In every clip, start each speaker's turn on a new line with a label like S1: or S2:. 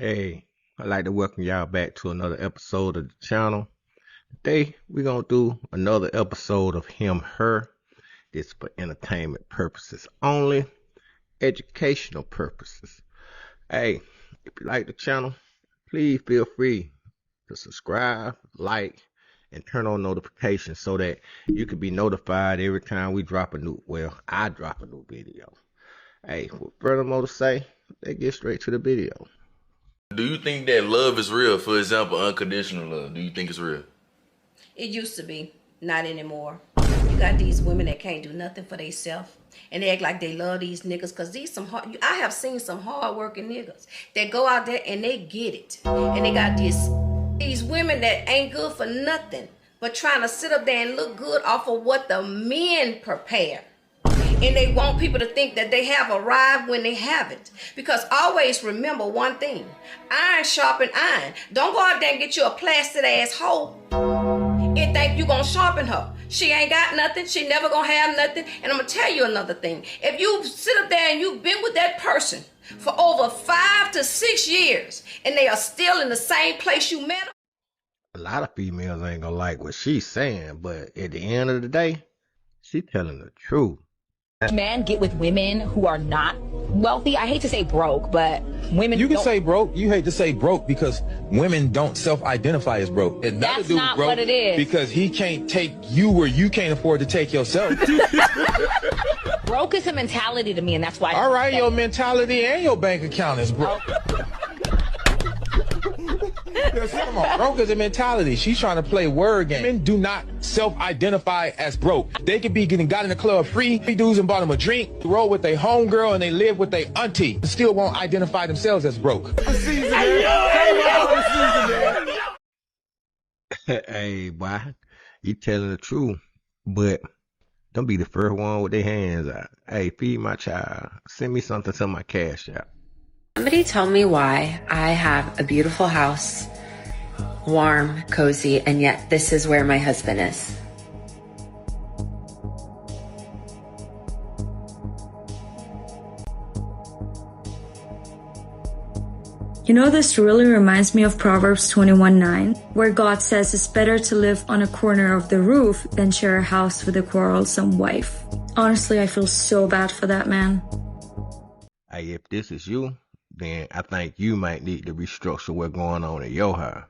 S1: Hey, I'd like to welcome y'all back to another episode of the channel. Today, we're going to do another episode of Him, Her. This for entertainment purposes only, educational purposes. Hey, if you like the channel, please feel free to subscribe, like, and turn on notifications so that you can be notified every time we drop I drop a new video. Hey, with furthermore to say, let's get straight to the video.
S2: Do you think that love is real? For example, unconditional love. Do you think it's real?
S3: It used to be, not anymore. You got these women that can't do nothing for themselves, and they act like they love these niggas, cause I have seen some hard-working niggas that go out there and they get it, and they got these women that ain't good for nothing, but trying to sit up there and look good off of what the men prepare. And they want people to think that they have arrived when they haven't. Because always remember one thing. Iron sharpen iron. Don't go out there and get you a plastic ass hoe and think you gonna sharpen her. She ain't got nothing. She never gonna have nothing. And I'm gonna tell you another thing. If you sit up there and you've been with that person for over 5 to 6 years and they are still in the same place you met them.
S1: A lot of females ain't gonna like what she's saying, but at the end of the day, she telling the truth.
S4: Men get with women who are not wealthy. I hate to say broke, but women.
S5: You can say broke. You hate to say broke because women don't self-identify as broke.
S4: That's not what it is.
S5: Because he can't take you where you can't afford to take yourself.
S4: Broke is a mentality to me, and that's why.
S5: All right, your mentality and your bank account is broke. Come on, broke is a mentality. She's trying to play word game. Men do not self-identify as broke. They could be got in the club free dudes and bought them a drink, roll with their homegirl, and they live with their auntie. And still won't identify themselves as broke.
S1: Hey, boy, you telling the truth, but don't be the first one with their hands out. Hey, feed my child. Send me something to my cash app.
S6: Somebody tell me why I have a beautiful house, warm, cozy, and yet this is where my husband is.
S7: You know, this really reminds me of Proverbs 21:9, where God says it's better to live on a corner of the roof than share a house with a quarrelsome wife. Honestly, I feel so bad for that man.
S1: Hey, if this is you, then I think you might need to restructure what's going on in your house.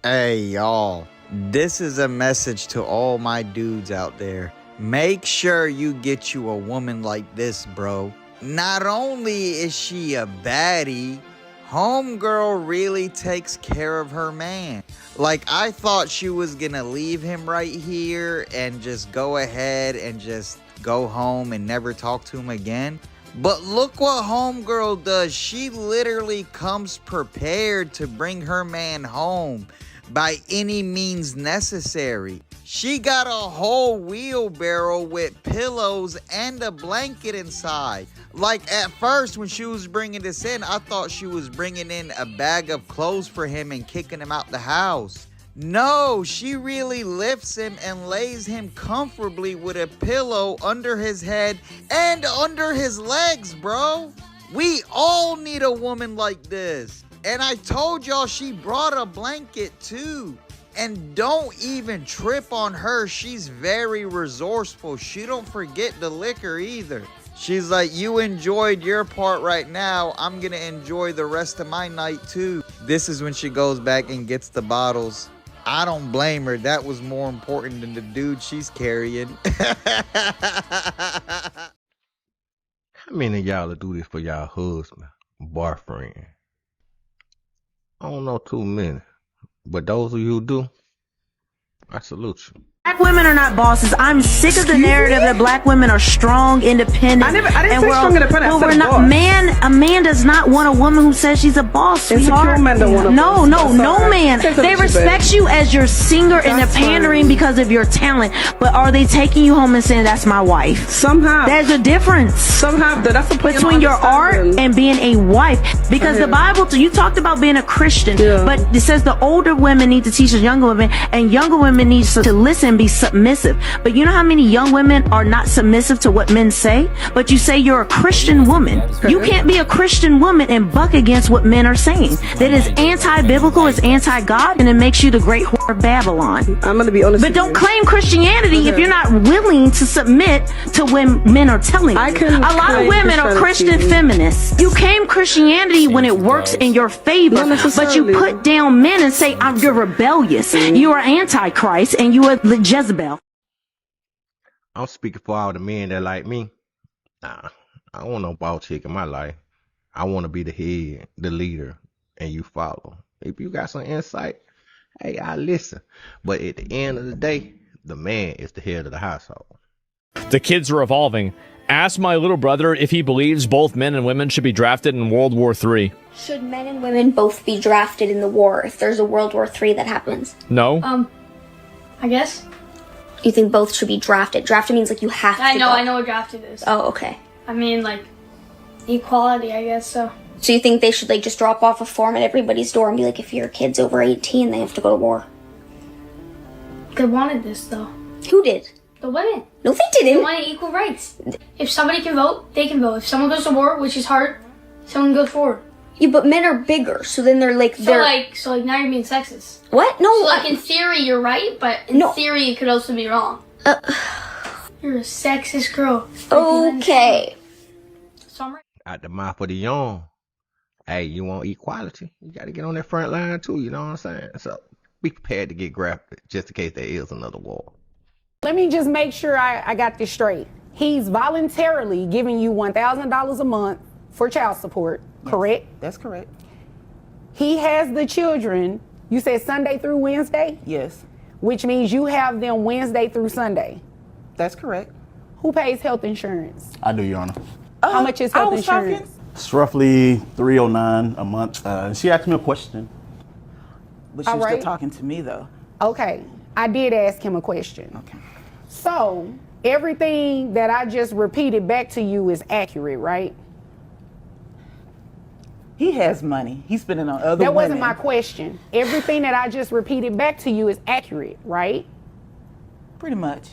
S8: Hey, y'all. This is a message to all my dudes out there. Make sure you get you a woman like this, bro. Not only is she a baddie, homegirl really takes care of her man. Like, I thought she was gonna leave him right here and just go ahead and just go home and never talk to him again. But look what homegirl does. She literally comes prepared to bring her man home by any means necessary. She got a whole wheelbarrow with pillows and a blanket inside. Like, at first when she was bringing this in, I thought she was bringing in a bag of clothes for him and kicking him out the house. No, she really lifts him and lays him comfortably with a pillow under his head and under his legs, bro. We all need a woman like this. And I told y'all she brought a blanket too. And don't even trip on her. She's very resourceful. She don't forget the liquor either. She's like, you enjoyed your part right now. I'm gonna enjoy the rest of my night too. This is when she goes back and gets the bottles. I don't blame her. That was more important than the dude she's carrying.
S1: How many of y'all will do this for y'all husband, boyfriend? I don't know too many. But those of you who do, I salute you.
S9: Black women are not bosses. I'm sick of the narrative that black women are strong, independent. I didn't say strong, independent. Well, we're not. A man does not want a woman who says she's a boss. Sweetheart. Men don't want no man. They respect you as your singer and they're pandering because of your talent. But are they taking you home and saying that's my wife? Somehow. There's a difference. Somehow. That's between your art and being a wife. Because the Bible, you talked about being a Christian, but it says the older women need to teach the younger women, and younger women need to listen and be submissive. But you know how many young women are not submissive to what men say? But you say you're a Christian woman. You can't be a Christian woman and buck against what men are saying. That is anti-biblical, it's anti-God, and it makes you the great whore of Babylon.
S10: I'm going to be honest
S9: But
S10: with you.
S9: don't claim Christianity if you're not willing to submit to when men are telling you. A lot of women are Christian feminists. You claim Christianity when it works in your favor, but you put down men and say, you're rebellious, you are antichrist, and you are Jezebel.
S1: I'm speaking for all the men that like me. Nah, I don't want no boss chick in my life. I want to be the head, the leader, and you follow. If you got some insight, hey, I listen. But at the end of the day, the man is the head of the household.
S11: The kids are evolving. Ask my little brother if he believes both men and women should be drafted in World War III.
S12: Should men and women both be drafted in the war if there's a World War III that happens?
S11: No.
S12: I guess. You think both should be drafted? Drafted means like you have to
S13: I know
S12: go.
S13: what drafted is.
S12: Oh, okay.
S13: I mean, like, equality, I guess, so.
S12: So you think they should like just drop off a form at everybody's door and be like, if your kid's over 18, they have to go to war?
S13: They wanted this, though.
S12: Who did?
S13: The women.
S12: No, they didn't.
S13: They wanted equal rights. If somebody can vote, they can vote. If someone goes to war, which is hard, someone goes forward.
S12: Yeah, but men are bigger, so then they're like,
S13: So now you're being sexist.
S12: What? No.
S13: So like in theory you're right, but in theory it could also be wrong. You're a sexist girl.
S12: Okay.
S13: So I'm right.
S1: Out the mouth of the young. Hey, you want equality? You got to get on that front line too, you know what I'm saying? So be prepared to get grafted just in case there is another war.
S14: Let me just make sure I got this straight. He's voluntarily giving you $1,000 a month for child support, correct?
S10: That's correct.
S14: He has the children, you said Sunday through Wednesday?
S10: Yes.
S14: Which means you have them Wednesday through Sunday.
S10: That's correct.
S14: Who pays health insurance?
S15: I do, Your Honor.
S14: How much is health insurance?
S15: It's roughly $309 a month. She asked me a question.
S10: But she was still talking to me, though.
S14: Okay, I did ask him a question. Okay. So, everything that I just repeated back to you is accurate, right?
S10: He has money. He's spending on other women.
S14: That wasn't my question. Everything that I just repeated back to you is accurate, right?
S10: Pretty much.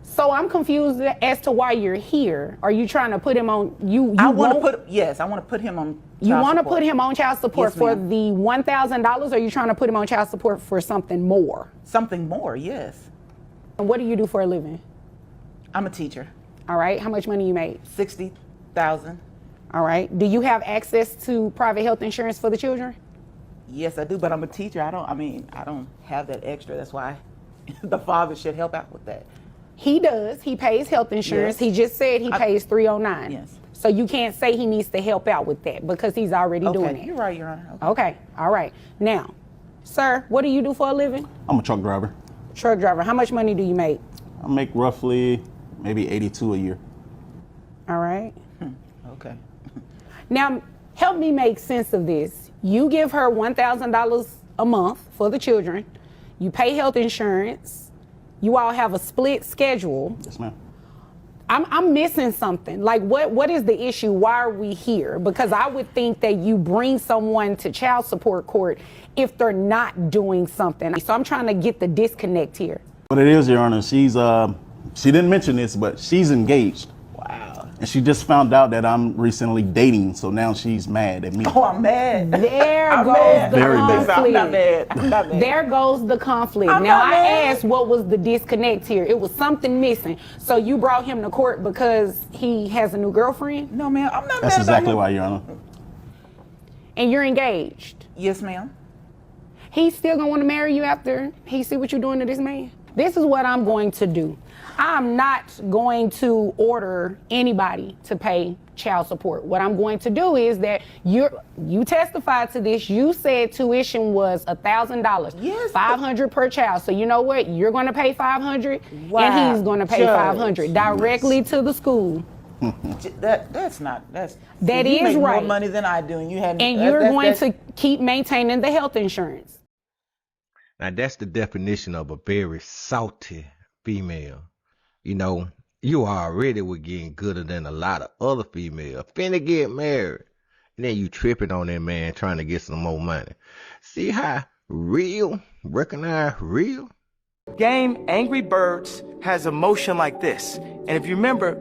S14: So I'm confused as to why you're here. Are you trying to put him on?
S10: I want to put him on.
S14: You want to put him on child support
S10: Yes,
S14: for
S10: ma'am.
S14: the $1,000? Or are you trying to put him on child support for something more?
S10: Something more, yes.
S14: And what do you do for a living?
S10: I'm a teacher.
S14: All right. How much money you made?
S10: $60,000.
S14: All right. Do you have access to private health insurance for the children?
S10: Yes, I do, but I'm a teacher. I don't have that extra. That's why the father should help out with that.
S14: He does. He pays health insurance.
S10: Yes.
S14: He just said he pays $309.
S10: Yes.
S14: So you can't say he needs to help out with that because he's already doing it.
S10: You're right, Your Honor.
S14: Okay. All right. Now, sir, what do you do for a living?
S15: I'm a truck driver.
S14: Truck driver. How much money do you make?
S15: I make roughly maybe 82 a year.
S14: All right.
S10: Okay.
S14: Now, help me make sense of this. You give her $1,000 a month for the children. You pay health insurance. You all have a split schedule.
S15: Yes, ma'am.
S14: I'm missing something. Like, what is the issue? Why are we here? Because I would think that you bring someone to child support court if they're not doing something. So I'm trying to get the disconnect here.
S15: What it is, Your Honor, she didn't mention this, but she's engaged. Wow. And she just found out that I'm recently dating, so now she's mad at me.
S10: Oh, I'm mad.
S14: There
S10: I'm
S14: goes
S10: mad.
S14: the
S15: Very bad.
S14: conflict.
S10: I'm not mad. I'm not mad.
S14: There goes the conflict.
S10: I'm
S14: Now,
S10: not
S14: I
S10: mad.
S14: asked what was the disconnect here. It was something missing. So you brought him to court because he has a new girlfriend?
S10: No, ma'am. I'm not
S15: That's
S10: mad
S15: exactly
S10: about
S15: why, Your Honor.
S14: And you're engaged?
S10: Yes, ma'am.
S14: He's still gonna want to marry you after he see what you're doing to this man? This is what I'm going to do. I'm not going to order anybody to pay child support. What I'm going to do is that you testified to this. You said tuition was $1,000.
S10: Yes.
S14: $500 per child. So you know what? You're going to pay $500,
S10: Wow.
S14: and he's going to pay
S10: Judge.
S14: $500 directly to the school.
S10: That is you
S14: is
S10: make
S14: right.
S10: more money than I do, and you had.
S14: And you're going to keep maintaining the health insurance.
S1: Now that's the definition of a very salty female. You know, you already were getting gooder than a lot of other females. Finna get married. And then you tripping on that man trying to get some more money. See how real, recognize real?
S16: Game Angry Birds has a motion like this. And if you remember,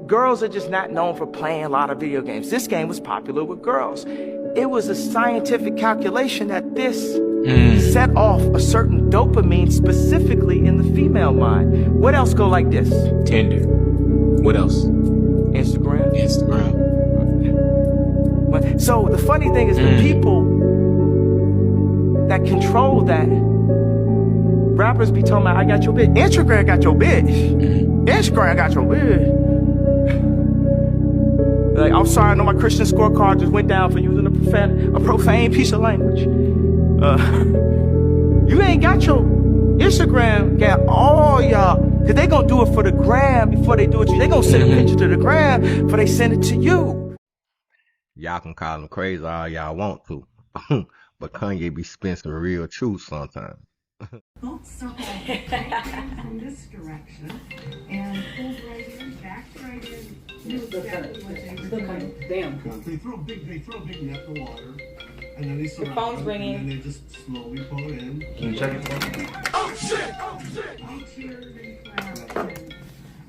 S16: girls are just not known for playing a lot of video games. This game was popular with girls. It was a scientific calculation that this set off a certain dopamine specifically in the female mind. What else go like this?
S17: Tinder. What else?
S16: Instagram.
S17: Instagram.
S16: So the funny thing is the people that control that, rappers be talking about, I got your bitch. Instagram got your bitch. Instagram got your bitch. Like, I'm sorry, I know my Christian scorecard just went down for using a profane piece of language. You ain't got your Instagram, got all y'all, because they gonna do it for the gram before they do it to you. They gonna send a picture to the gram before they send it to you.
S1: Y'all can call them crazy all y'all want to. But Kanye be spinning some real truth sometimes.
S18: Both circle from this direction and pulled right in, backed right in. Knew exactly what they were doing.
S19: Damn. They throw a big net in the water, and then they surround
S18: phone's
S19: it,
S18: ringing.
S19: and then they just slowly pull it in.
S17: Can you check it for me?
S19: Oh shit! Oh shit!
S18: We cheered and clapped, and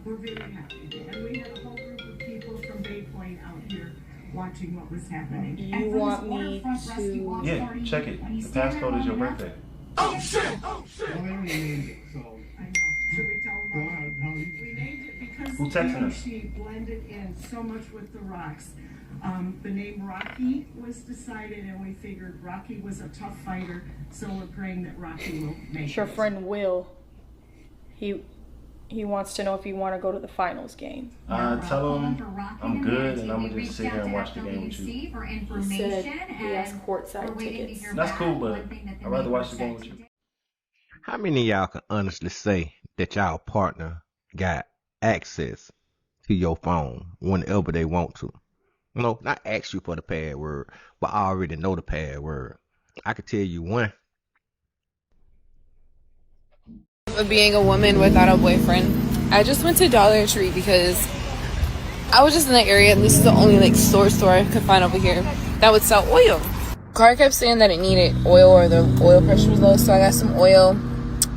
S18: we're very happy. And we had a whole group of people from Bay Point out here watching what was happening.
S20: You want me to...
S17: Yeah, check it. The passcode is your birthday.
S19: Oh shit! Oh shit! Well, they already named it, so.
S18: I know. Should we tell them?
S19: Go ahead.
S18: We named it because
S17: Who texted us?
S18: she blended in so much with the rocks. The name Rocky was decided, and we figured Rocky was a tough fighter, so we're praying that Rocky will make
S20: It's your friend Will. He wants to know if you want to go to the finals game.
S17: Tell him I'm good and I'm gonna just sit here and watch the game with you.
S20: He said he has courtside tickets.
S17: That's cool, but I'd rather watch the game with you.
S1: How many of y'all can honestly say that y'all partner got access to your phone whenever they want to? You know, not ask you for the password, but I already know the password. I could tell you one.
S21: Of being a woman without a boyfriend, I just went to Dollar Tree because I was just in that area and this is the only like store I could find over here that would sell oil. Car kept saying that it needed oil or the oil pressure was low, so I got some oil.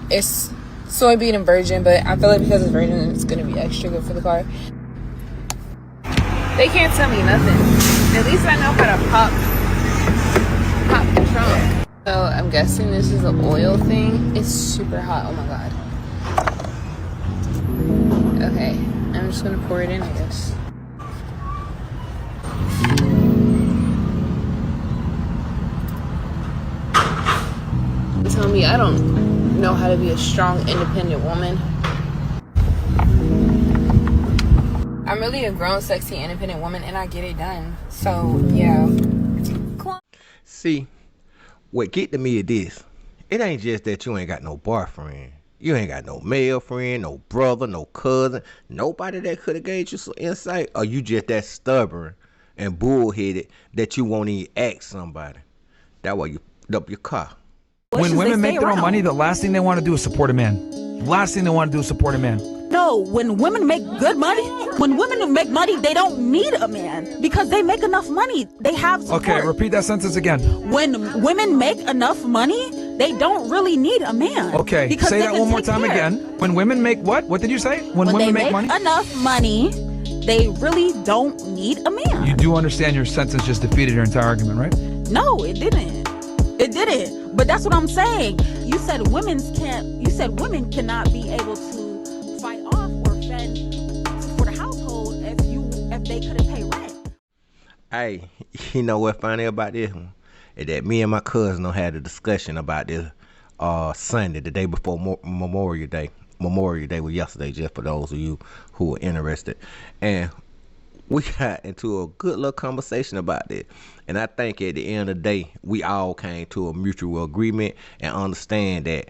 S21: It's soybean and virgin, but I feel like because it's virgin it's gonna be extra good for the car. They can't tell me nothing. At least I know how to pop the trunk. So I'm guessing this is an oil thing. It's super hot. Oh my god. Okay, I'm just gonna pour it in, I guess. Tell me I don't know how to be a strong, independent woman. I'm really a grown, sexy, independent woman, and I get it done. So yeah.
S1: See, what get to me is this. It ain't just that you ain't got no boyfriend. You ain't got no male friend, no brother, no cousin, nobody that could have gave you some insight, or you just that stubborn and bullheaded that you won't even ask somebody. That why you up your car.
S22: When women make their own money, the last thing they want to do is support a man. Last thing they want to do is support a man.
S9: No, when women make good money, they don't need a man because they make enough money. They have support.
S22: Okay, repeat that sentence again.
S9: When women make enough money, they don't really need a man.
S22: Okay, say that one more time again. When women make what? What did you say? When women make money?
S9: Enough money, they really don't need a man.
S22: You do understand your sentence just defeated your entire argument, right?
S9: No, it didn't. It didn't. But that's what I'm saying. You said women cannot be able to fight off or fend for the household if they couldn't pay rent.
S1: Hey, you know what funny about this one? Is that me and my cousin had a discussion about this Sunday, the day before Memorial Day. Memorial Day was yesterday, just for those of you who are interested. And we got into a good little conversation about this. And I think at the end of the day, we all came to a mutual agreement and understand that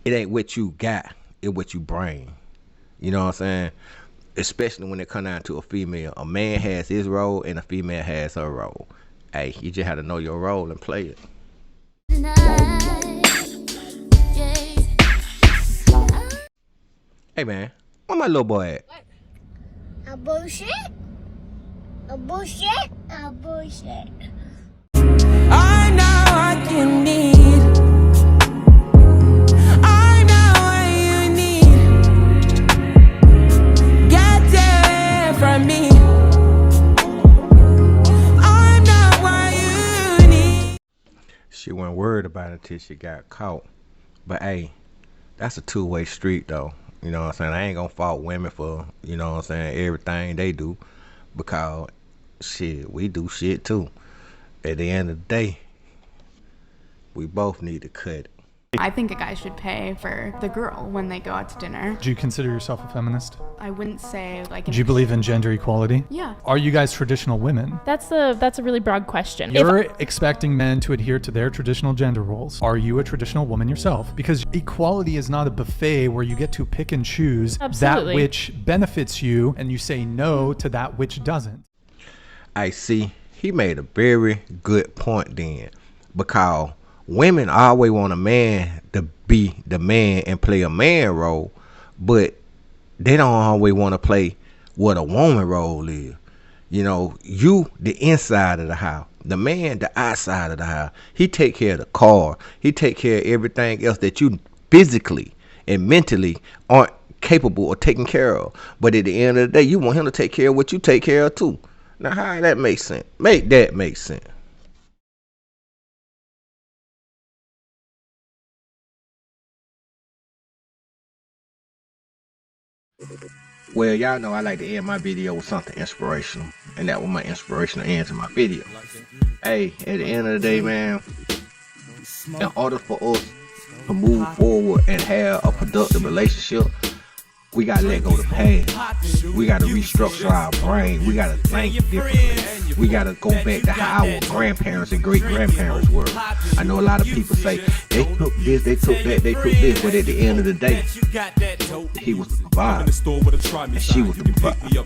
S1: it ain't what you got, it's what you bring. You know what I'm saying? Especially when it come down to a female. A man has his role and a female has her role. Hey, you just have to know your role and play it. Hey man, where my little boy at?
S23: A bullshit. A bullshit. A bullshit.
S24: I know I can need.
S1: wasn't worried about it until she got caught. But hey, that's a two-way street though. You know what I'm saying? I ain't gonna fault women for, you know what I'm saying, everything they do, because shit, we do shit too. At the end of the day, we both need to cut it.
S2: I think a guy should pay for the girl when they go out to dinner.
S3: Do you consider yourself a feminist?
S2: I wouldn't say like...
S3: Do you believe in gender equality?
S2: Yeah.
S3: Are you guys traditional women?
S4: That's a really broad question.
S3: You're expecting men to adhere to their traditional gender roles. Are you a traditional woman yourself? Because equality is not a buffet where you get to pick and choose that which benefits you and you say no to that which doesn't.
S1: I see. He made a very good point then, because women always want a man to be the man and play a man role, but they don't always want to play what a woman role is. You know, you the inside of the house, the man the outside of the house. He take care of the car. He take care of everything else that you physically and mentally aren't capable of taking care of. But at the end of the day, you want him to take care of what you take care of too. Now, how that make sense? Make that make sense. Well, y'all know I like to end my video with something inspirational, and that was my inspirational end to my video. Hey, at the end of the day, man, in order for us to move forward and have a productive relationship, we gotta let go of the past. We gotta restructure our brain. We gotta think differently. We gotta go back to how our grandparents and great grandparents were. I know a lot of people say they took this, they took that, they took this, but at the end of the day, he was the provider and she was the provider.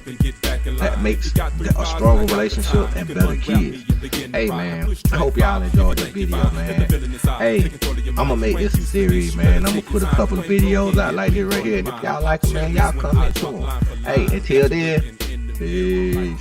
S1: That makes a stronger relationship and better kids. Hey man, I hope y'all enjoyed this video, man. Hey, I'm gonna make this a series, man. I'm gonna put a couple of videos out like this right here, and if y'all like them, man, y'all comment to them. Hey, until then, peace.